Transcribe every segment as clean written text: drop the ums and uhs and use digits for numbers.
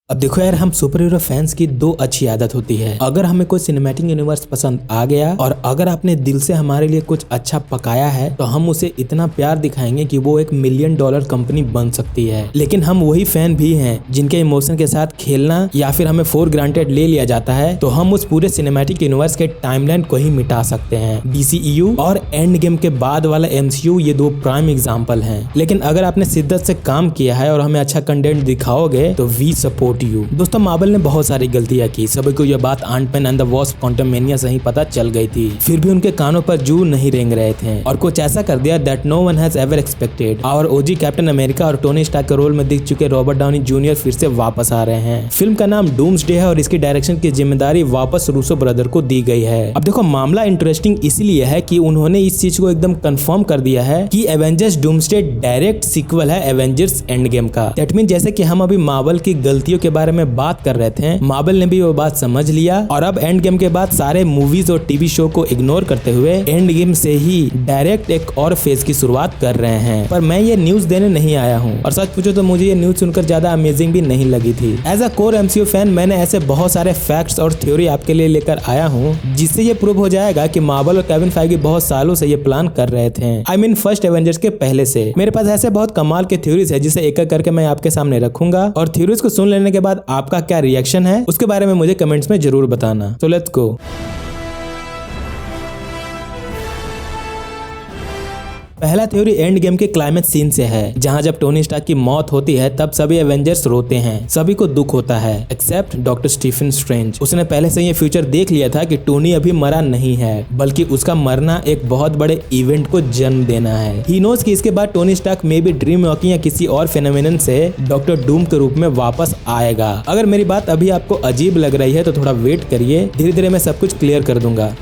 अब देखो यार, हम सुपर हीरो फैंस की दो अच्छी आदत होती है। अगर हमें कोई सिनेमैटिक यूनिवर्स पसंद आ गया और अगर आपने दिल से हमारे लिए कुछ अच्छा पकाया है तो हम उसे इतना प्यार दिखाएंगे कि वो $1 मिलियन कंपनी बन सकती है। लेकिन हम वही फैन भी हैं जिनके इमोशन के साथ खेलना या फिर हमें फॉर ग्रांटेड ले लिया जाता है तो हम उस पूरे सिनेमैटिक यूनिवर्स के टाइमलाइन को ही मिटा सकते हैं। DCEU और एंड गेम के बाद वाला MCU ये दो प्राइम एग्जाम्पल हैं। लेकिन अगर आपने शिद्दत से काम किया है और हमें अच्छा कंटेंट दिखाओगे तो वी सपोर्ट यू। दोस्तों, मार्वल ने बहुत सारी गलतियां की। सभी को यह बात aunt-man and the wasp Quantumania से ही पता चल गई थी, फिर भी उनके कानों पर जू नहीं रेंग रहे थे और कुछ ऐसा कर दिया that no one has ever expected. और ओजी कैप्टन अमेरिका और टोनी स्टार्क के रोल में दिख चुके रॉबर्ट डाउनी जूनियर फिर से वापस आ रहे हैं। फिल्म का नाम डूम्सडे है और इसकी डायरेक्शन की जिम्मेदारी वापस रूसो ब्रदर को दी गई है। अब देखो, मामला इंटरेस्टिंग इसलिए है कि उन्होंने इस चीज को एकदम कंफर्म कर दिया है कि एवेंजर्स डूम्सडे डायरेक्ट सीक्वल है एवेंजर्स एंड गेम का। दैट मीन जैसे कि हम अभी मार्वल की गलतियों के बारे में बात कर रहे थे, मार्वल ने भी वो बात समझ लिया और अब एंड गेम के बाद सारे मूवीज और टीवी शो को इग्नोर करते हुए एंड गेम से ही डायरेक्ट एक और फेज की शुरुआत कर रहे हैं। पर मैं ये न्यूज देने नहीं आया हूँ और सच पूछो तो मुझे ये न्यूज सुनकर ज्यादा अमेजिंग भी नहीं लगी थी। As a core MCU fan मैंने ऐसे बहुत सारे फैक्ट्स और थ्योरी आपके लिए लेकर आया हूँ जिससे ये प्रूव हो जाएगा कि मार्वल और केविन फाइगी बहुत सालों से ये प्लान कर रहे थे। आई मीन फर्स्ट एवेंजर्स के पहले से। मेरे पास ऐसे बहुत कमाल के थ्योरीज है जिसे एक एक करके मैं आपके सामने रखूंगा और थ्योरीज को सुन लेने के बाद आपका क्या रिएक्शन है उसके बारे में मुझे कमेंट्स में जरूर बताना। तो लेट्स गो। पहला थ्योरी एंड गेम के क्लाइमेक्स सीन से है, जहां जब टोनी स्टार्क की मौत होती है तब सभी एवेंजर्स रोते हैं, सभी को दुख होता है एक्सेप्ट डॉक्टर स्टीफन स्ट्रेंज। उसने पहले से ये फ्यूचर देख लिया था कि टोनी अभी मरा नहीं है बल्कि उसका मरना एक बहुत बड़े इवेंट को जन्म देना है। ही नोज कि इसके बाद Tony Stark may be dream walking या किसी और फेनोमेनन से डॉक्टर डूम के रूप में वापस आएगा। अगर मेरी बात अभी आपको अजीब लग रही है तो थोड़ा वेट करिए, धीरे धीरे मैं सब कुछ क्लियर कर दूंगा।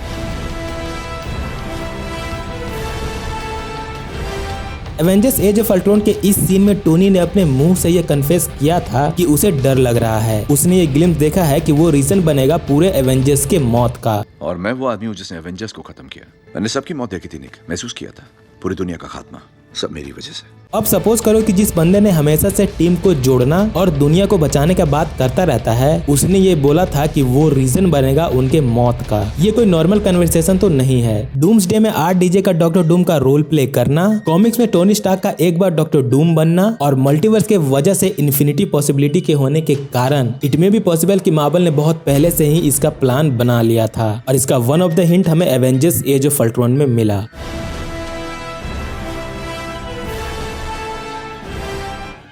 एवेंजर्स एज ऑफ अल्ट्रॉन के इस सीन में टोनी ने अपने मुंह से ये कन्फेस किया था कि उसे डर लग रहा है। उसने ये ग्लिम्स देखा है कि वो रीजन बनेगा पूरे एवेंजर्स के मौत का। और मैं वो आदमी हूँ जिसने एवेंजर्स को खत्म किया। मैंने सबकी मौत देखी थी निक, महसूस किया था पूरी दुनिया का खात्मा सब मेरी वजह से। अब सपोज करो कि जिस बंदे ने हमेशा से टीम को जोड़ना और दुनिया को बचाने का बात करता रहता है, उसने ये बोला था कि वो रीजन बनेगा उनके मौत का। ये कोई नॉर्मल कन्वर्सेशन तो नहीं है। डूम्सडे में RDJ का डॉक्टर डूम का रोल प्ले करना, कॉमिक्स में टोनी स्टार्क का एक बार डॉक्टर डूम बनना और मल्टीवर्स के वजह से इन्फिनिटी पॉसिबिलिटी के होने के कारण इट में भी पॉसिबल कि मार्वल ने बहुत पहले से ही इसका प्लान बना लिया था और इसका वन ऑफ द हिंट हमें एवेंजर्स एज ऑफ अल्ट्रॉन में मिला।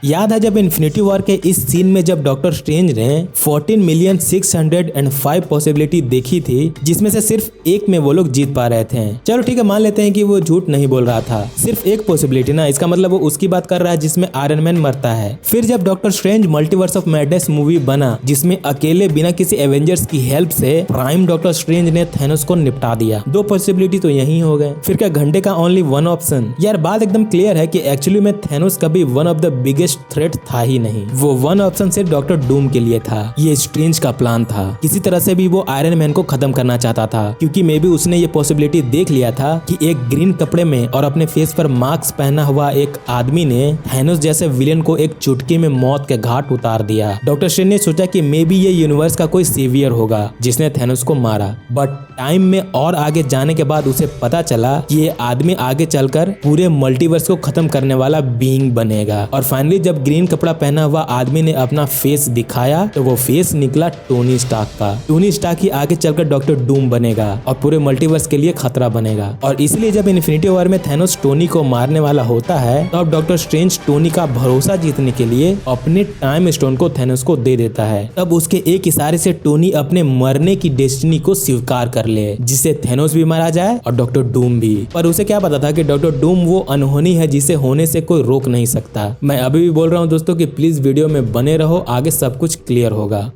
याद है जब इन्फिनिटी वॉर के इस सीन में जब डॉक्टर स्ट्रेंज ने 14,605 पॉसिबिलिटी देखी थी जिसमें से सिर्फ एक में वो लोग जीत पा रहे थे। चलो ठीक है, मान लेते हैं कि वो झूठ नहीं बोल रहा था, सिर्फ एक पॉसिबिलिटी ना, इसका मतलब वो उसकी बात कर रहा है जिसमें आयरन मैन मरता है। फिर जब doctor strange multiverse of madness movie बना जिसमें अकेले बिना किसी एवेंजर्स की हेल्प से प्राइम डॉक्टर स्ट्रेंज ने थैनोस को निपटा दिया, दो पॉसिबिलिटी तो यही हो गए। फिर क्या घंटे का ओनली वन ऑप्शन? यार बात एकदम क्लियर है कि एक्चुअली में थैनोस कभी one of the biggest threat था ही नहीं। वो वन ऑप्शन सिर्फ डॉक्टर डूम के लिए था। ये स्ट्रेंज का प्लान था। किसी तरह से भी वो आयरन मैन को खत्म करना चाहता था क्योंकि मे बी उसने ये पॉसिबिलिटी देख लिया था कि एक ग्रीन कपड़े में और अपने फेस पर मास्क पहना हुआ एक आदमी ने थैनोस जैसे विलेन को एक चुटकी में मौत के घाट उतार दिया। डॉक्टर स्ट्रेंज ने सोचा कि मे बी ये यूनिवर्स का कोई सेवियर होगा जिसने थैनोस को मारा, बट टाइम में और आगे जाने के बाद उसे पता चला कि ये आदमी आगे चलकर पूरे मल्टीवर्स को खत्म करने वाला बीइंग बनेगा। और फाइनली जब ग्रीन कपड़ा पहना हुआ आदमी ने अपना फेस दिखाया तो वो फेस निकला टोनी स्टार्क का। टोनी स्टार्क ही आगे चलकर डॉक्टर डूम बनेगा और पूरे मल्टीवर्स के लिए खतरा बनेगा। और इसलिए जब इन्फिनिटी वॉर में थैनोस टोनी को मारने वाला होता है तो अब डॉक्टर स्ट्रेंज टोनी का भरोसा जीतने के लिए अपने टाइम स्टोन को थैनोस को दे देता है। तब उसके एक इशारे से टोनी अपने मरने की डेस्टिनी को स्वीकार कर ले, जिससे थैनोस भी मारा जाए और डॉक्टर डूम भी। पर उसे क्या पता था कि डॉक्टर डूम वो अनहोनी है जिसे होने से कोई रोक नहीं सकता। मैं अभी भी बोल रहा हूँ दोस्तों कि प्लीज वीडियो में बने रहो, आगे सब कुछ क्लियर होगा।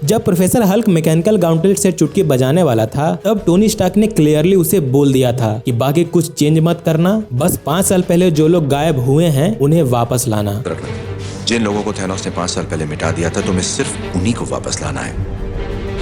जब प्रोफेसर हल्क मैकेनिकल गाउंटलेट से चुटकी बजाने वाला था तब टोनी स्टार्क ने क्लियरली उसे बोल दिया था कि बाकी कुछ चेंज मत करना, बस 5 साल पहले जो लोग गायब हुए हैं उन्हें वापस लाना। जिन लोगों को थैनोस ने 5 साल पहले मिटा दिया था तुम्हें सिर्फ उन्हीं को वापस लाना है।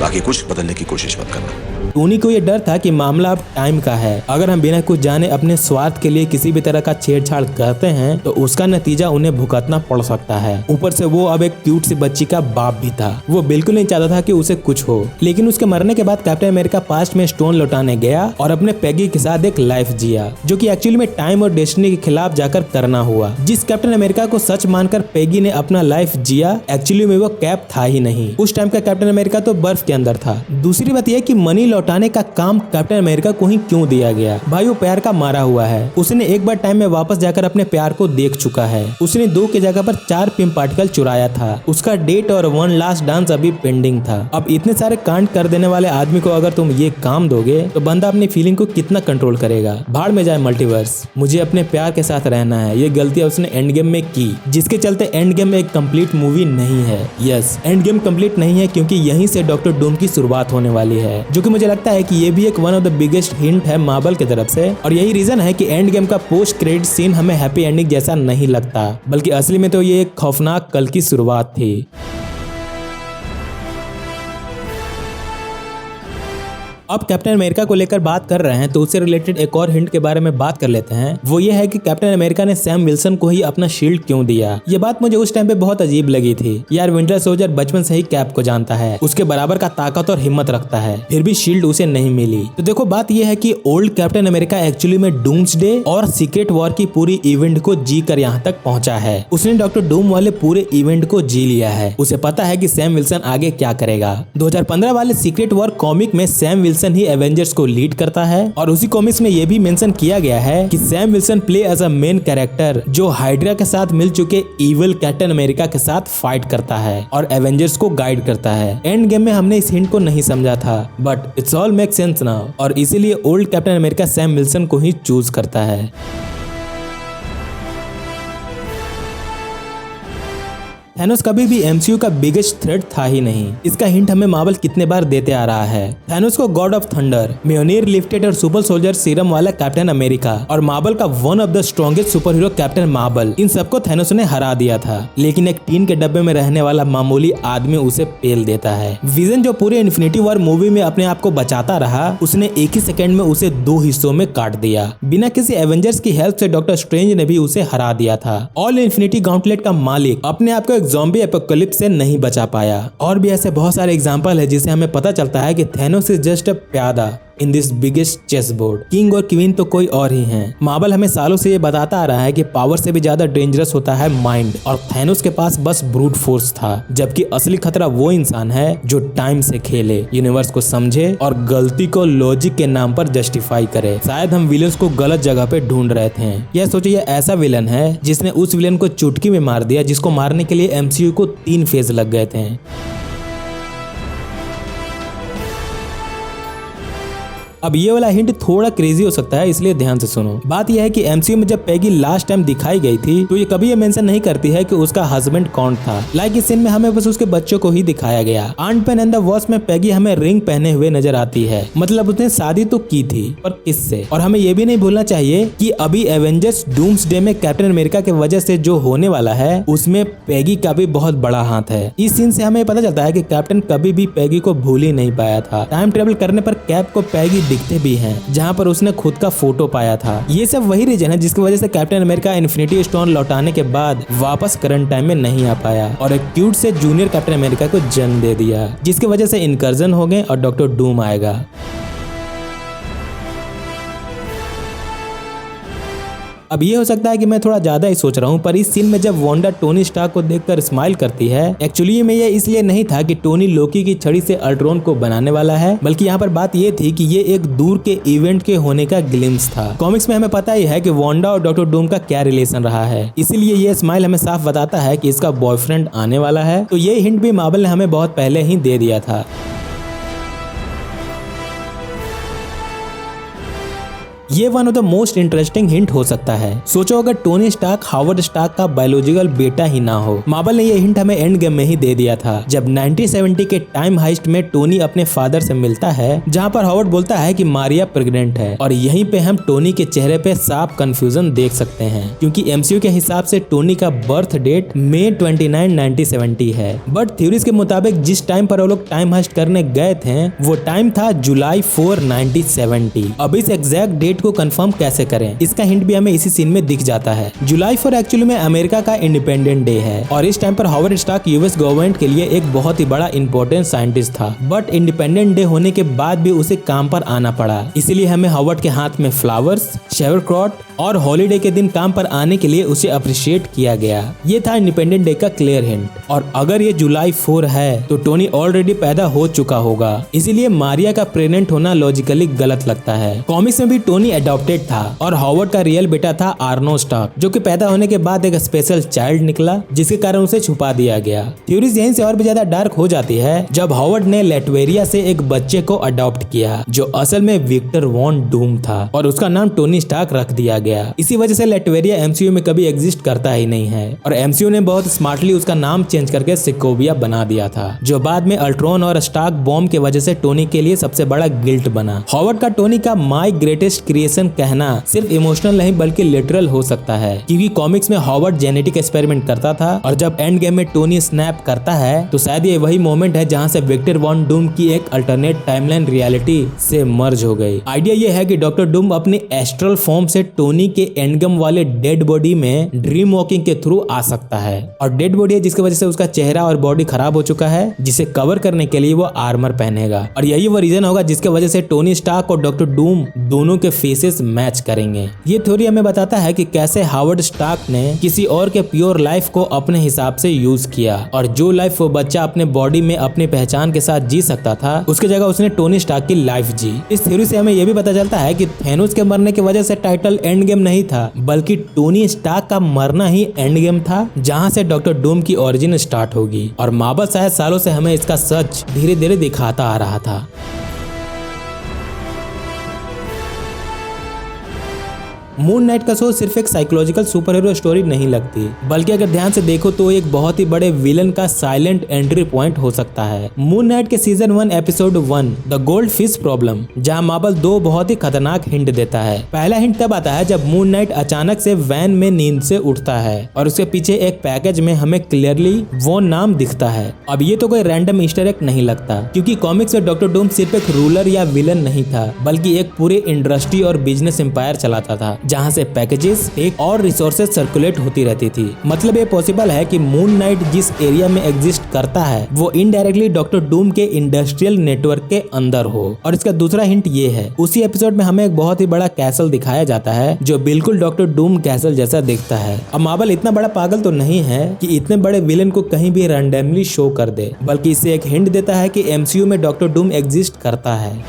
बाकी कुछ बदलने की कोशिश मत करना। टोनी को ये डर था कि मामला अब टाइम का है। अगर हम बिना कुछ जाने अपने स्वार्थ के लिए किसी भी तरह का छेड़छाड़ करते हैं तो उसका नतीजा उन्हें भुगतना पड़ सकता है। ऊपर से वो अब एक क्यूट सी बच्ची का बाप भी था। वो बिल्कुल नहीं चाहता था कि उसे कुछ हो। लेकिन उसके मरने के बाद कैप्टन अमेरिका पास्ट में स्टोन लौटाने गया और अपने पैगी के साथ एक लाइफ जिया, जो कि एक्चुअली में टाइम और डेस्टिनी के खिलाफ जाकर करना हुआ। जिस कैप्टन अमेरिका को सच मानकर पैगी ने अपना लाइफ जिया, एक्चुअली में वो कैप था ही नहीं। उस टाइम का कैप्टन अमेरिका तो बर्फ के अंदर था। दूसरी बात यह कि मनी लौटाने का काम कैप्टन अमेरिका को ही क्यों दिया गया? भाई वो प्यार का मारा हुआ है। उसने एक बार टाइम में वापस जाकर अपने प्यार को देख चुका है। उसने 2 की जगह पर 4 पिंक पार्टिकल चुराया था। उसका डेट और 1 लास्ट डांस अभी पेंडिंग था। अब इतने सारे कांड कर देने वाले आदमी को अगर तुम ये काम दोगे तो बंदा अपनी फीलिंग को कितना कंट्रोल करेगा? भाड़ में जाए मल्टीवर्स। मुझे अपने प्यार के साथ रहना है। ये गलती उसने एंड गेम में की, जिसके चलते एंड गेम एक कंप्लीट मूवी नहीं है। यस, एंड गेम कंप्लीट नहीं है क्योंकि यहीं से डॉक्टर डूम की शुरुआत होने वाली है, जो कि मुझे लगता है कि ये भी एक one of the biggest hint है मार्वल की तरफ से। और यही रीजन है कि एंड गेम का पोस्ट क्रेडिट सीन हमें हैप्पी एंडिंग जैसा नहीं लगता, बल्कि असली में तो ये एक खौफनाक कल की शुरुआत थी। अब कैप्टन अमेरिका को लेकर बात कर रहे हैं तो उससे रिलेटेड एक और हिंट के बारे में बात कर लेते हैं। वो ये है कि कैप्टन अमेरिका ने सैम विल्सन को ही अपना शील्ड क्यों दिया। ये बात मुझे उस टाइम पे बहुत अजीब लगी थी। यार विंटर सोल्जर बचपन से ही कैप को जानता है, उसके बराबर का ताकत और हिम्मत रखता है, फिर भी शील्ड उसे नहीं मिली। तो देखो बात यह है कि ओल्ड कैप्टन अमेरिका एक्चुअली में डूम्सडे और सीक्रेट वॉर की पूरी इवेंट को जी कर यहाँ तक पहुंचा है। उसने डॉक्टर डूम वाले पूरे इवेंट को जी लिया है। उसे पता है कि सैम विल्सन आगे क्या करेगा। 2015 वाले सीक्रेट वॉर कॉमिक में सैम विल्सन ही एवेंजर्स को लीड करता है और उसी कॉमिक्स में यह भी मेंशन किया गया है कि Sam Wilson play as a main character जो हाइड्रा के साथ मिल चुके इविल कैप्टन अमेरिका के साथ फाइट करता है और एवेंजर्स को गाइड करता है। एंड गेम में हमने इस हिंट को नहीं समझा था, but it's all make sense now और इसीलिए old captain America Sam Wilson को ही चूज करता है। थैनोस कभी भी एमसीयू का बिगेस्ट थ्रेट था ही नहीं। इसका हिंट हमें मार्वल कितने बार देते आ रहा है। थैनोस को गॉड ऑफ थंडर, म्योनिर लिफ्टेड और सुपर सोल्जर सीरम वाला कैप्टन अमेरिका और मार्वल का one of the strongest superhero Captain Marvel, इन सबको थैनोस ने हरा दिया था। लेकिन एक टीन के डब्बे में रहने वाला मामूली आदमी उसे पेल देता है। विजन जो पूरे इन्फिनिटी वॉर मूवी में अपने आप को बचाता रहा, उसने एक ही सेकंड में उसे 2 हिस्सों में काट दिया। बिना किसी एवेंजर्स की हेल्प से डॉक्टर स्ट्रेंज ने भी उसे हरा दिया था। ऑल इन्फिनिटी गॉन्टलेट का मालिक अपने आप को ज़ॉम्बी एपोकलिप्स से नहीं बचा पाया। और भी ऐसे बहुत सारे एग्जांपल है जिससे हमें पता चलता है कि थैनोस इज जस्ट अ प्यादा in this biggest chess board. King और क्वीन तो कोई और ही हैं। मार्वल हमें सालों से ये बताता आ रहा है कि पावर से भी ज्यादा डेंजरस होता है माइंड, और थैनोस के पास बस ब्रूट फोर्स था, जबकि असली खतरा वो इंसान है जो टाइम से खेले, यूनिवर्स को समझे और गलती को लॉजिक के नाम पर जस्टिफाई करे। शायद हम विलन्स को गलत जगह पे ढूंढ रहे थे। यह सोचिए ऐसा विलन है जिसने उस विलन को चुटकी में मार दिया जिसको मारने के लिए एमसीयू को 3 फेज लग गए थे। अब ये वाला हिंट थोड़ा क्रेजी हो सकता है, इसलिए ध्यान से सुनो। बात यह है कि एमसीयू में जब पैगी लास्ट टाइम दिखाई गई थी तो ये कभी ये मेंशन नहीं करती है कि उसका हस्बैंड कौन था। लाइक इस सीन में हमें बस उसके बच्चों को ही दिखाया गया। Ant man and the wasp में पैगी हमें रिंग पहने हुए नजर आती है, मतलब उसने शादी तो की थी पर किससे। और हमें ये भी नहीं भूलना चाहिए कि अभी एवेंजर्स डूम्सडे में कैप्टन अमेरिका की वजह से जो होने वाला है उसमें पैगी का भी बहुत बड़ा हाथ है। इस सीन से हमें पता चलता है कि कैप्टन कभी भी पैगी को भूल ही नहीं पाया था। टाइम ट्रेवल करने पर कैप को पैगी दिखते भी हैं, जहां पर उसने खुद का फोटो पाया था। ये सब वही रीजन है जिसकी वजह से कैप्टन अमेरिका इन्फिनिटी स्टोन लौटाने के बाद वापस करंट टाइम में नहीं आ पाया और एक क्यूट से जूनियर कैप्टन अमेरिका को जन्म दे दिया, जिसकी वजह से इनकर्जन हो गए और डॉक्टर डूम आएगा। अब ये हो सकता है कि मैं थोड़ा ज्यादा ही सोच रहा हूँ, पर इस सीन में जब वांडा टोनी स्टार्क को देखकर स्माइल करती है, एक्चुअली में ये इसलिए नहीं था कि टोनी लोकी की छड़ी से अल्ट्रॉन को बनाने वाला है, बल्कि यहाँ पर बात ये थी कि ये एक दूर के इवेंट के होने का ग्लिम्स था। कॉमिक्स में हमें पता ही है कि वांडा और डॉक्टर डूम का क्या रिलेशन रहा है, इसीलिए ये स्माइल हमें साफ बताता है कि इसका बॉयफ्रेंड आने वाला है। तो ये हिंट भी मार्वल ने हमें बहुत पहले ही दे दिया था। ये one of the most interesting hint हो सकता है। सोचो अगर टोनी स्टार्क हावर्ड स्टार्क का बायोलॉजिकल बेटा ही ना हो। मार्वल ने ये हिंट हमें एंड गेम में ही दे दिया था, जब 1970 के टाइम हाइस्ट में टोनी अपने फादर से मिलता है, जहाँ पर हावर्ड बोलता है कि मारिया प्रेग्नेंट है। और यहीं पे हम टोनी के चेहरे पे साफ कंफ्यूजन देख सकते हैं, क्योंकि एमसीयू के हिसाब से टोनी का बर्थ डेट मई 29, 1970 है। बट थ्योरीज के मुताबिक जिस टाइम पर वो लोग टाइम हाइस्ट करने गए थे वो टाइम था जुलाई 4, 1970। अब इस एग्जैक्ट डेट को कंफर्म कैसे करें, इसका हिंट भी हमें इसी सीन में दिख जाता है। जुलाई 4 एक्चुअली में अमेरिका का इंडिपेंडेंट डे है और इस टाइम पर हावर्ड स्टार्क यूएस गवर्नमेंट के लिए एक बहुत ही बड़ा इंपॉर्टेंट साइंटिस्ट था। बट इंडिपेंडेंट डे होने के बाद भी उसे काम पर आना पड़ा, इसीलिए हमें हावर्ड के हाथ में फ्लावर्स, शेवरक्रॉट और हॉलीडे के दिन काम पर आने के लिए उसे अप्रिशिएट किया गया। ये था इंडिपेंडेंट डे का क्लियर हिंट। और अगर ये जुलाई 4 है तो टोनी ऑलरेडी पैदा हो चुका होगा, इसीलिए मारिया का प्रेग्नेंट होना लॉजिकली गलत लगता है। कॉमिक्स में भी टोनी अडॉप्टेड था और हावर्ड का रियल बेटा था आर्नो स्टार्क, जो कि पैदा होने के बाद एक स्पेशल चाइल्ड निकला, जिसके कारण उसे छुपा दिया गया। थ्योरीज यहीं से और भी ज्यादा डार्क हो जाती है जब हावर्ड ने लेटवेरिया से एक बच्चे को अडॉप्ट किया, जो असल में विक्टर वॉन डूम था और उसका नाम टोनी स्टार्क रख दिया गया। इसी वजह से लेटवेरिया एमसीयू में कभी एग्जिस्ट करता ही नहीं है और एमसीयू ने बहुत स्मार्टली उसका नाम चेंज करके सिकोविया बना दिया था, जो बाद में अल्ट्रॉन और स्टार्क बॉम्ब की वजह से टोनी के लिए सबसे बड़ा गिल्ट बना। हावर्ड का टोनी का माय ग्रेटेस्ट क्रिएशन कहना सिर्फ इमोशनल नहीं बल्कि लिटरल हो सकता है, क्योंकि कॉमिक्स में हावर्ड जेनेटिक एक्सपेरिमेंट करता था और जब एंड गेम में टोनी स्नैप करता है तो शायद ये वही मोमेंट है जहां से विक्टर वॉन डूम की एक अल्टरनेट टाइमलाइन रियलिटी से मर्ज हो गई। आइडिया ये है कि डॉक्टर डूम अपनी एस्ट्रल फॉर्म से टोनी के एंडगम वाले डेड बॉडी में ड्रीम वॉकिंग के थ्रू आ सकता है और डेड बॉडी है जिसकी वजह से उसका चेहरा और बॉडी खराब हो चुका है, जिसे कवर करने के लिए वो आर्मर पहनेगा और यही वो रीजन होगा जिसके वजह से टोनी स्टार्क और डॉक्टर डूम दोनों के फेसेस मैच करेंगे। ये थ्योरी हमें बताता है कि कैसे हावर्ड स्टार्क ने किसी और के प्योर लाइफ को अपने हिसाब से यूज किया और जो लाइफ वो बच्चा अपने बॉडी में अपनी पहचान के साथ जी सकता था उसकी जगह उसने टोनी स्टार्क की लाइफ जी। इस थ्योरी से हमें यह भी पता चलता है कि थैनोस के मरने की वजह से टाइटल एंड गेम नहीं था, बल्कि टोनी स्टार्क का मरना ही एंड गेम था, जहां से डॉक्टर डूम की ओरिजिन स्टार्ट होगी। और मार्वल शायद सालों से हमें इसका सच धीरे धीरे दिखाता आ रहा था। मून नाइट का शो सिर्फ एक साइकोलॉजिकल सुपर हीरो स्टोरी नहीं लगती, बल्कि अगर ध्यान से देखो तो एक बहुत ही बड़े विलन का साइलेंट एंट्री पॉइंट हो सकता है। मून नाइट के season 1 episode 1 the gold fish problem, जहां मार्वल 2 बहुत ही खतरनाक हिंट देता है। पहला हिंट तब आता है जब मून नाइट अचानक से वैन में नींद से उठता है और उसके पीछे एक पैकेज में हमें क्लियरली वो नाम दिखता है। अब ये तो कोई रैंडम ईस्टर एग नहीं लगता, क्योंकि कॉमिक्स में डॉक्टर डूम सिर्फ एक रूलर या विलन नहीं था, बल्कि एक पूरे इंडस्ट्री और बिजनेस एम्पायर चलाता था, जहां से पैकेजेस एक और रिसोर्सेज सर्कुलेट होती रहती थी। मतलब ये पॉसिबल है कि मून नाइट जिस एरिया में एग्जिस्ट करता है वो इनडायरेक्टली डॉक्टर डूम के इंडस्ट्रियल नेटवर्क के अंदर हो। और इसका दूसरा हिंट ये है, उसी एपिसोड में हमें एक बहुत ही बड़ा कैसल दिखाया जाता है जो बिल्कुल डॉक्टर डूम कैसल जैसा दिखता है। अब मार्वल इतना बड़ा पागल तो नहीं है कि इतने बड़े विलेन को कहीं भी रैंडमली शो कर दे, बल्कि इससे एक हिंट देता है कि एमसीयू में डॉक्टर डूम एग्जिस्ट करता है।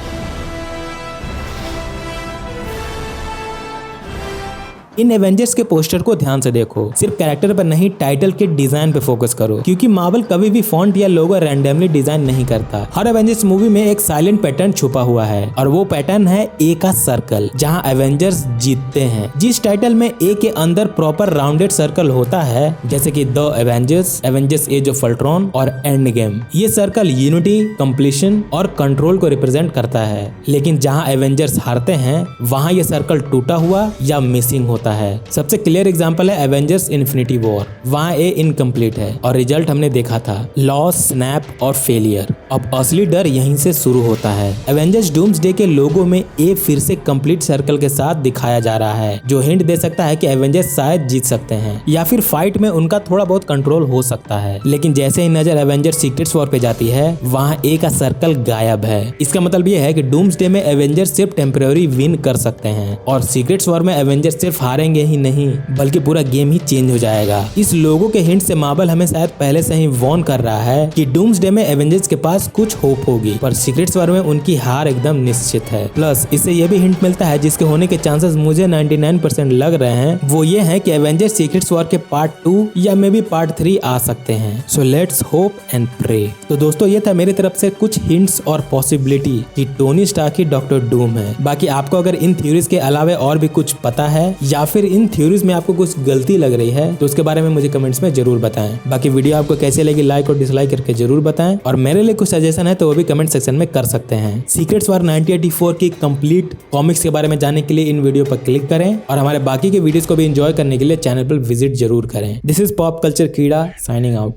इन एवेंजर्स के पोस्टर को ध्यान से देखो, सिर्फ कैरेक्टर पर नहीं टाइटल के डिजाइन पे फोकस करो, क्योंकि मार्वल कभी भी फॉन्ट या लोगो रैंडमली डिजाइन नहीं करता। हर एवेंजर्स मूवी में एक साइलेंट पैटर्न छुपा हुआ है और वो पैटर्न है ए का सर्कल, जहां एवेंजर्स जीतते हैं। जिस टाइटल में ए के अंदर प्रॉपर राउंडेड सर्कल होता है, जैसे कि the Avengers, Avengers age of Ultron और एंड गेम, ये सर्कल यूनिटी, कंप्लीशन और कंट्रोल को रिप्रेजेंट करता है। लेकिन जहां एवेंजर्स हारते हैं वहां ये सर्कल टूटा हुआ या मिसिंग होता है। सबसे क्लियर एग्जांपल है एवेंजर्स इन्फिनिटी वॉर, वहां ए इनकम्प्लीट है और रिजल्ट हमने देखा था, लॉस, स्नैप और फेलियर। अब असली डर यहीं से शुरू होता है। एवेंजर्स डूम्सडे के लोगो में ए फिर से कंप्लीट सर्कल के साथ दिखाया जा रहा है, जो हिंट दे सकता है कि एवेंजर्स शायद जीत सकते हैं या फिर फाइट में उनका थोड़ा बहुत कंट्रोल हो सकता है। लेकिन जैसे ही नजर एवेंजर्स सीक्रेट्स वॉर पे जाती है वहां ए का सर्कल गायब है। इसका मतलब ये है कि डूम्सडे में एवेंजर्स सिर्फ टेम्परेरी विन कर सकते हैं और सीक्रेट्स वॉर में एवेंजर्स सिर्फ हारेंगे ही नहीं बल्कि पूरा गेम ही चेंज हो जाएगा। इस लोगों के हिंट से मार्वल हमें शायद पहले से ही वार्न कर रहा है कि डूम्सडे में एवेंजर्स के पास कुछ होप होगी, पर सीक्रेट वॉर में उनकी हार एकदम निश्चित है। प्लस इससे यह भी हिंट मिलता है जिसके होने के चांसेस मुझे 99% लग रहे हैं, वो ये है कि एवेंजर्स सीक्रेट वॉर के पार्ट 2 या मे बी पार्ट 3 आ सकते हैं। So let's hope and pray. तो दोस्तों ये था मेरी तरफ से कुछ हिंट्स और पॉसिबिलिटी कि टोनी स्टार्क ही डॉक्टर डूम है। बाकी आपको अगर इन थ्योरीज के अलावा और भी कुछ पता है या फिर इन थ्योरीज में आपको कुछ गलती लग रही है तो उसके बारे में मुझे कमेंट्स में जरूर बताएं। बाकी वीडियो आपको कैसे लगी लाइक और डिसलाइक करके जरूर बताएं, और मेरे लिए कुछ सजेशन है तो वो भी कमेंट सेक्शन में कर सकते हैं। सीक्रेट वॉर 1984 की कंप्लीट कॉमिक्स के बारे में जानने के लिए इन वीडियो पर क्लिक करें और हमारे बाकी के वीडियोस को भी एंजॉय करने के लिए चैनल पर विजिट जरूर करें। दिस इज पॉप कल्चर कीड़ा साइनिंग आउट।